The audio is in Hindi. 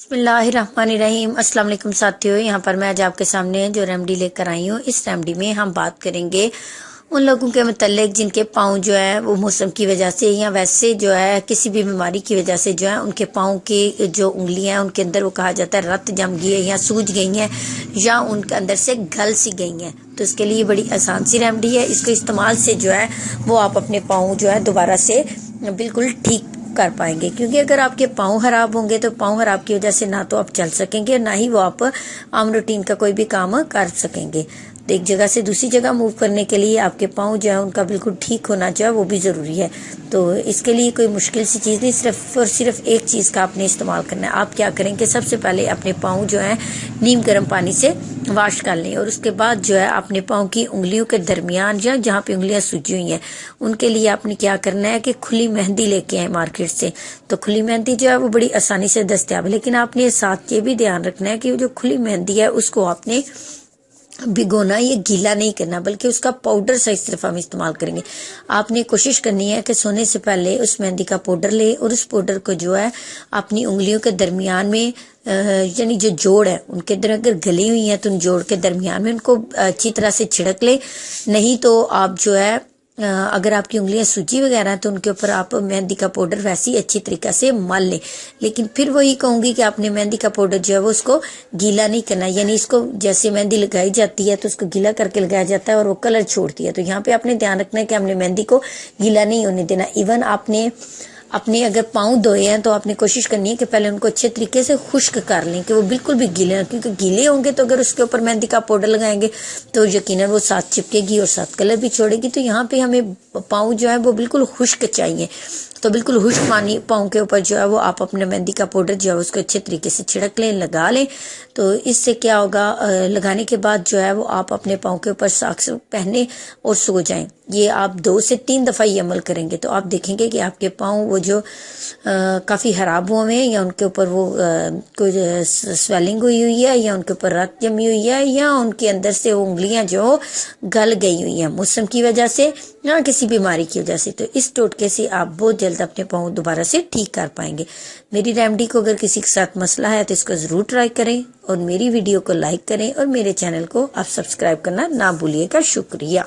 बिस्मिल्लाहिर्रहमानिर्रहीम। अस्सलाम वालेकुम साथियों, यहाँ पर मैं आज आपके सामने जो रेमेडी लेकर आई हूँ, इस रेमेडी में हम बात करेंगे उन लोगों के मतलब जिनके पाँव जो है वो मौसम की वजह से या वैसे जो है किसी भी बीमारी की वजह से जो है उनके पाँव की जो उंगलियां हैं उनके अंदर वो कहा जाता है रत जम गई है या सूज गई हैं या उनके अंदर से गल सी गई हैं। तो इसके लिए बड़ी आसान सी रेमेडी है। इसके इस्तेमाल से जो है वो आप अपने पाँव जो है दोबारा से बिल्कुल ठीक कर पाएंगे, क्योंकि अगर आपके पाँव खराब होंगे तो पाँव खराब की वजह से ना तो आप चल सकेंगे ना ही वो आप आम रूटीन का कोई भी काम कर सकेंगे। तो एक जगह से दूसरी जगह मूव करने के लिए आपके पाँव जो है उनका बिल्कुल ठीक होना जो है वो भी ज़रूरी है। तो इसके लिए कोई मुश्किल सी चीज़ नहीं, सिर्फ और सिर्फ एक चीज़ का आपने इस्तेमाल करना है। आप क्या करेंगे, सबसे पहले अपने पाँव जो है नीम गर्म पानी से वॉश कर लें और उसके बाद जो है अपने पाँव की उंगलियों के दरमियान या जहाँ पे उंगलियां सूजी हुई हैं उनके लिए आपने क्या करना है कि खुली मेहंदी लेके आए मार्केट से। तो खुली मेहंदी जो है वो बड़ी आसानी से दस्तियाब है, लेकिन आपने साथ ये भी ध्यान रखना है कि जो खुली मेहंदी है उसको आपने भिगोना, ये गीला नहीं करना, बल्कि उसका पाउडर सा सिर्फ हम इस्तेमाल करेंगे। आपने कोशिश करनी है कि सोने से पहले उस मेहंदी का पाउडर ले और उस पाउडर को जो है अपनी उंगलियों के दरमियान में यानी जो जोड़ है उनके अंदर अगर गली हुई है तो उन जोड़ के दरमियान में उनको अच्छी तरह से छिड़क ले। नहीं तो आप जो है अगर आपकी उंगलियां सूजी वगैरह है तो उनके ऊपर आप मेहंदी का पाउडर वैसे ही अच्छी तरीके से मल लें। लेकिन फिर वही कहूंगी कि आपने मेहंदी का पाउडर जो है वो उसको गीला नहीं करना, यानी इसको जैसे मेहंदी लगाई जाती है तो उसको गीला करके लगाया जाता है और वो कलर छोड़ती है। तो यहाँ पे आपने ध्यान रखना है कि हमने मेहंदी को गीला नहीं होने देना। इवन आपने अपने अगर पाँव धोए हैं तो आपने कोशिश करनी है कि पहले उनको अच्छे तरीके से खुश्क कर लें कि वो बिल्कुल भी गीले ना, क्योंकि गीले होंगे तो अगर उसके ऊपर मेहंदी का पाउडर लगाएंगे तो यकीनन वो साथ चिपकेगी और साथ कलर भी छोड़ेगी। तो यहाँ पे हमें पाँव जो है वो बिल्कुल खुश्क चाहिए। तो बिल्कुल खुश्क पानी पाँव के ऊपर जो है वो आप अपने मेहंदी का पाउडर जो है उसको अच्छे तरीके से छिड़क लें, लगा लें। तो इससे क्या होगा, लगाने के बाद जो है वो आप अपने पाँव के ऊपर सॉक्स पहने और सो जाएं। ये आप 2 से 3 दफ़ा ये अमल करेंगे तो आप देखेंगे कि आपके पाँव वो जो काफ़ी खराब हुए हैं या उनके ऊपर वो कोई स्वेलिंग हुई है या उनके ऊपर रत जमी हुई है या उनके अंदर से उंगलियां जो गल गई हुई हैं मौसम की वजह से या किसी बीमारी की वजह से, तो इस टोटके से आप बहुत जल्द अपने पाँव दोबारा से ठीक कर पाएंगे। मेरी रेमेडी को अगर किसी के साथ मसला है तो इसको ज़रूर ट्राई करें और मेरी वीडियो को लाइक करें और मेरे चैनल को आप सब्सक्राइब करना ना भूलिएगा। शुक्रिया।